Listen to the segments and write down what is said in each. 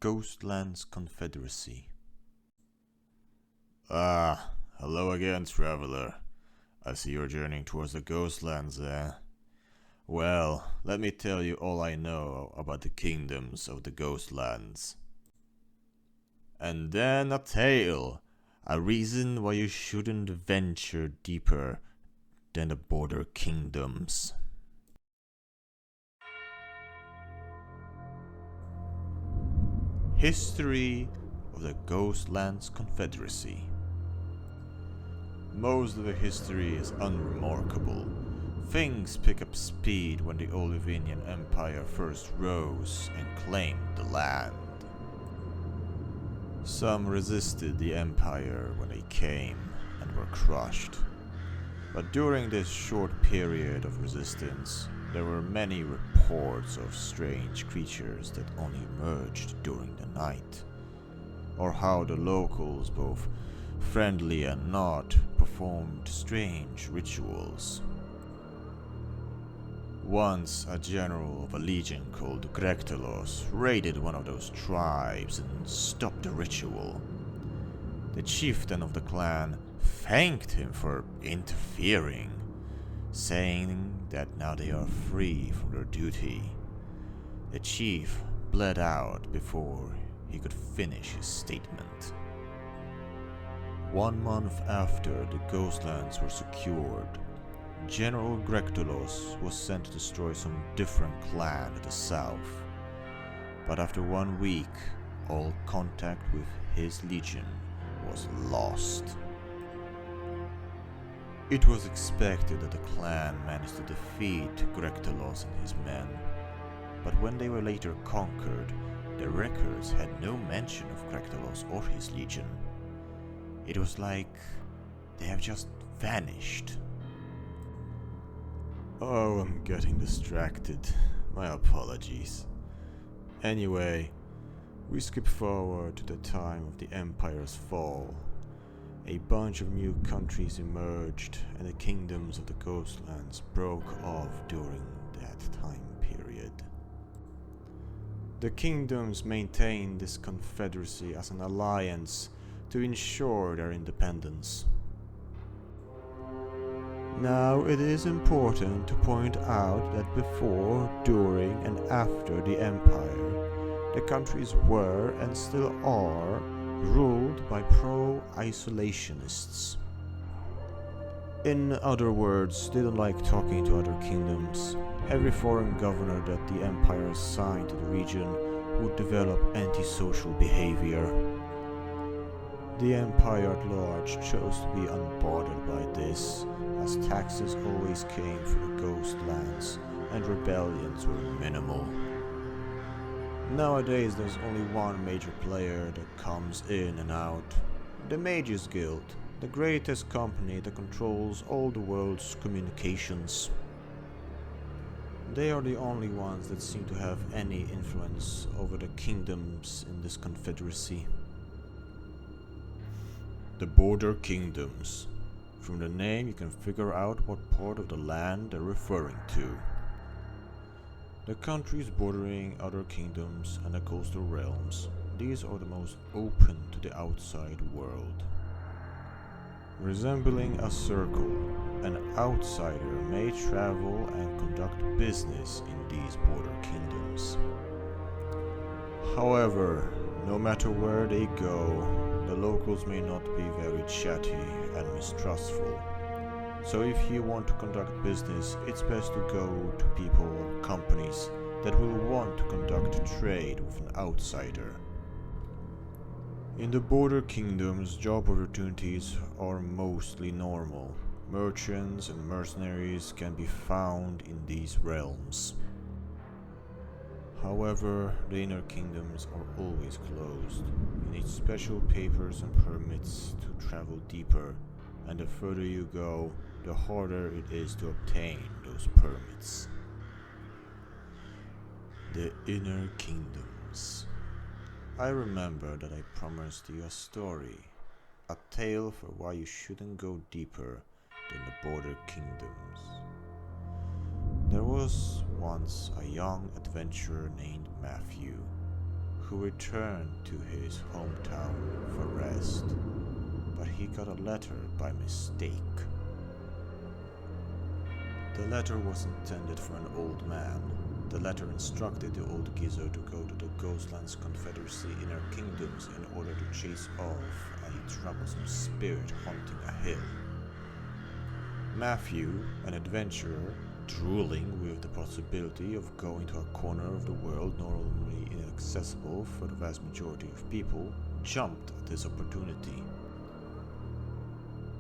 Ghostlands Confedrecy. Ah, hello again, traveler. I see you're journeying towards the Ghostlands, eh? Well, let me tell you all I know about the kingdoms of the Ghostlands. And then a tale, a reason why you shouldn't venture deeper than the border kingdoms. History of the Ghostlands Confedrecy. Most of the history is unremarkable. Things pick up speed when the Olivinian Empire first rose and claimed the land. Some resisted the Empire when they came and were crushed. But during this short period of resistance, there were many reports of strange creatures that only emerged during the night, or how the locals, both friendly and not, performed strange rituals. Once, a general of a legion called Grektelos raided one of those tribes and stopped the ritual. The chieftain of the clan thanked him for interfering, saying that now they are free from their duty. The chief bled out before he could finish his statement. 1 month after the Ghostlands were secured, General Grektelos was sent to destroy some different clan to the south. But after 1 week, all contact with his legion was lost. It was expected that the clan managed to defeat Grektelos and his men, but when they were later conquered, the records had no mention of Grektelos or his legion. It was like they have just vanished. Oh, I'm getting distracted. My apologies. Anyway, we skip forward to the time of the Empire's fall. A bunch of new countries emerged, and the kingdoms of the Ghostlands broke off during that time period. The kingdoms maintained this confederacy as an alliance to ensure their independence. Now, it is important to point out that before, during, and after the Empire, the countries were and still are ruled by pro-isolationists. In other words, they don't like talking to other kingdoms. Every foreign governor that the Empire assigned to the region would develop antisocial behavior. The Empire at large chose to be unbothered by this, as taxes always came for the Ghostlands and rebellions were minimal. Nowadays there's only one major player that comes in and out: the Mages Guild, the greatest company that controls all the world's communications. They are the only ones that seem to have any influence over the kingdoms in this confederacy. The Border Kingdoms. From the name you can figure out what part of the land they're referring to. The countries bordering other kingdoms and the coastal realms. These are the most open to the outside world. Resembling a circle, an outsider may travel and conduct business in these border kingdoms. However, no matter where they go, the locals may not be very chatty and mistrustful. So if you want to conduct business, it's best to go to people or companies that will want to conduct trade with an outsider. In the border kingdoms, job opportunities are mostly normal. Merchants and mercenaries can be found in these realms. However, the inner kingdoms are always closed. You need special papers and permits to travel deeper, and the further you go, the harder it is to obtain those permits. The inner kingdoms. I remember that I promised you a story, a tale for why you shouldn't go deeper than the border kingdoms. There was once a young adventurer named Matthew, who returned to his hometown for rest, but he got a letter by mistake. The letter was intended for an old man. The letter instructed the old geezer to go to the Ghostlands Confedrecy inner kingdoms in order to chase off a troublesome spirit haunting a hill. Matthew, an adventurer, drooling with the possibility of going to a corner of the world normally inaccessible for the vast majority of people, jumped at this opportunity.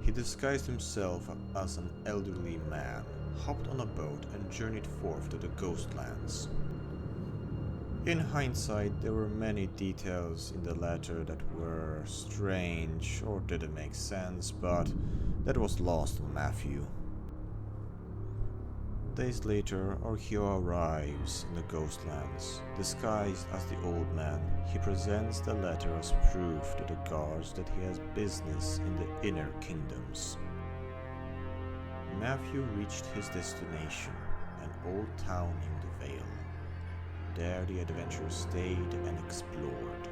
He disguised himself as an elderly man, hopped on a boat and journeyed forth to the Ghostlands. In hindsight, there were many details in the letter that were strange or didn't make sense, but that was lost on Matthew. Days later, our hero arrives in the Ghostlands. Disguised as the old man, he presents the letter as proof to the guards that he has business in the inner kingdoms. Matthew reached his destination, an old town named Vale. There the adventurer stayed and explored.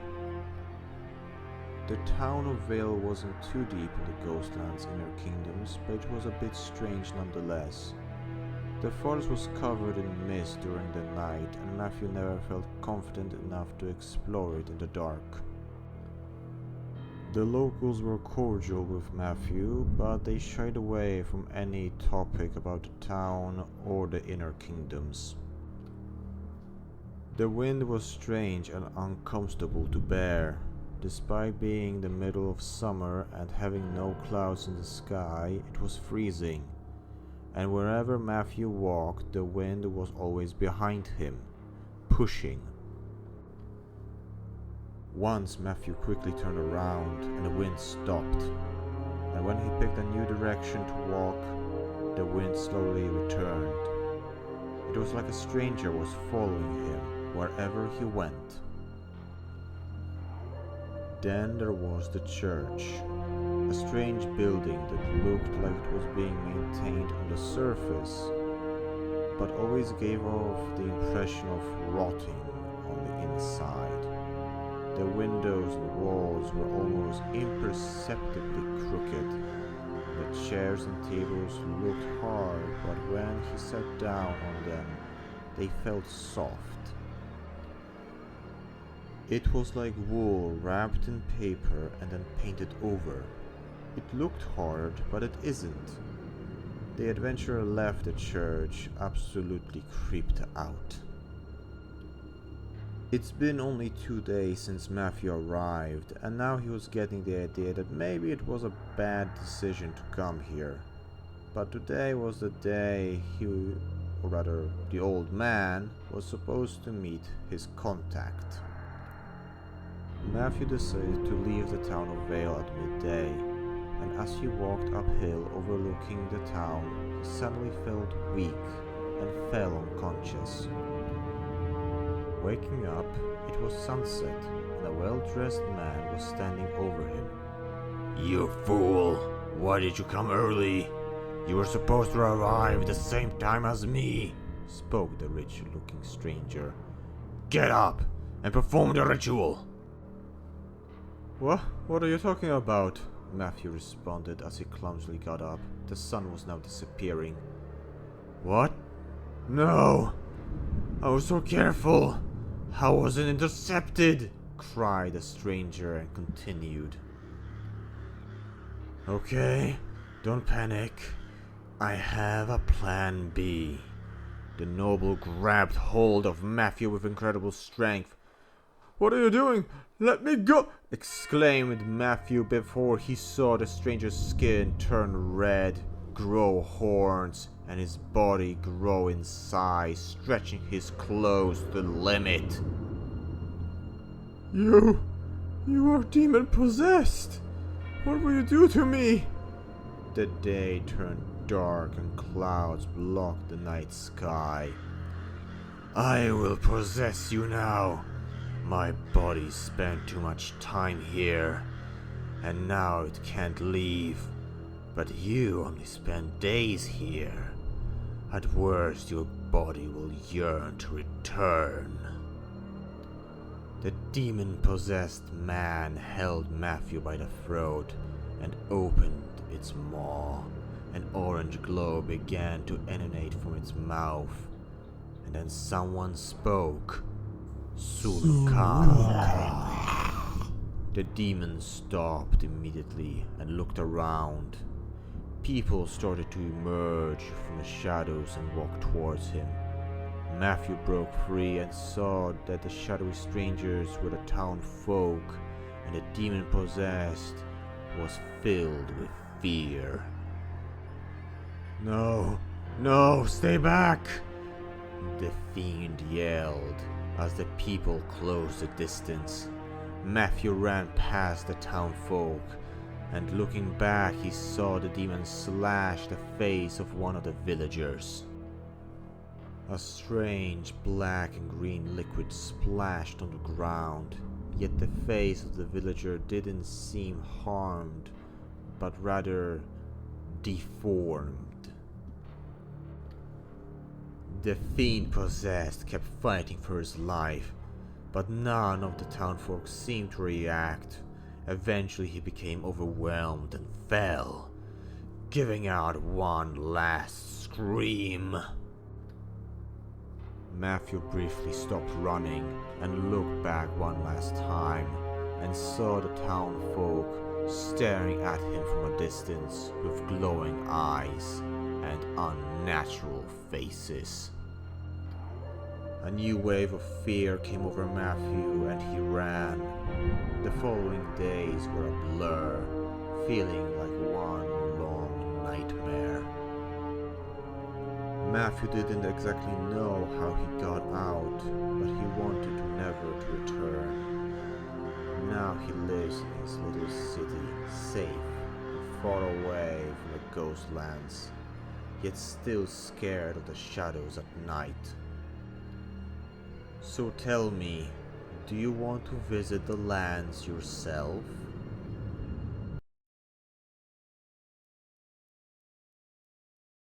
The town of Vale wasn't too deep in the Ghostlands inner kingdoms, but it was a bit strange nonetheless. The forest was covered in mist during the night, and Matthew never felt confident enough to explore it in the dark. The locals were cordial with Matthew, but they shied away from any topic about the town or the inner kingdoms. The wind was strange and uncomfortable to bear. Despite being the middle of summer and having no clouds in the sky, it was freezing. And wherever Matthew walked, the wind was always behind him, pushing. Once Matthew quickly turned around and the wind stopped, and when he picked a new direction to walk, the wind slowly returned. It was like a stranger was following him wherever he went. Then there was the church. A strange building that looked like it was being maintained on the surface, but always gave off the impression of rotting on the inside. The windows and walls were almost imperceptibly crooked. The chairs and tables looked hard, but when he sat down on them, they felt soft. It was like wool wrapped in paper and then painted over. It looked hard, but it isn't. The adventurer left the church, absolutely creeped out. It's been only 2 days since Matthew arrived, and now he was getting the idea that maybe it was a bad decision to come here. But today was the day the old man, was supposed to meet his contact. Matthew decided to leave the town of Vale at midday, and as he walked uphill overlooking the town, he suddenly felt weak and fell unconscious. Waking up, it was sunset, and a well-dressed man was standing over him. "You fool! Why did you come early? You were supposed to arrive at the same time as me," spoke the rich-looking stranger. "Get up and perform the ritual." What are you talking about?" Matthew responded as he clumsily got up. The sun was now disappearing. "What? No! I was so careful! I wasn't intercepted!" cried the stranger and continued. "Okay, don't panic. I have a plan B." The noble grabbed hold of Matthew with incredible strength. "What are you doing? Let me go!" exclaimed Matthew before he saw the stranger's skin turn red, grow horns, and his body grow in size, stretching his clothes to the limit. You are demon possessed! What will you do to me?" The day turned dark and clouds blocked the night sky. "I will possess you now. My body spent too much time here, and now it can't leave. But you only spent days here. At worst, your body will yearn to return." The demon-possessed man held Matthew by the throat and opened its maw. An orange glow began to emanate from its mouth, and then someone spoke. Sulkan. The demon stopped immediately and looked around. People started to emerge from the shadows and walk towards him. Matthew broke free and saw that the shadowy strangers were the town folk, and the demon possessed was filled with fear. No, stay back! The fiend yelled as the people closed the distance. Matthew ran past the town folk, and looking back he saw the demon slash the face of one of the villagers. A strange black and green liquid splashed on the ground, yet the face of the villager didn't seem harmed, but rather deformed. The fiend possessed kept fighting for his life, but none of the townfolk seemed to react. Eventually he became overwhelmed and fell, giving out one last scream. Matthew briefly stopped running and looked back one last time and saw the townfolk staring at him from a distance with glowing eyes and unnatural faces. A new wave of fear came over Matthew and he ran. The following days were a blur, feeling like one long nightmare. Matthew didn't exactly know how he got out, but he wanted never to return. Now he lives in his little city, safe and far away from the ghostlands, yet still scared of the shadows at night. So tell me, do you want to visit the lands yourself?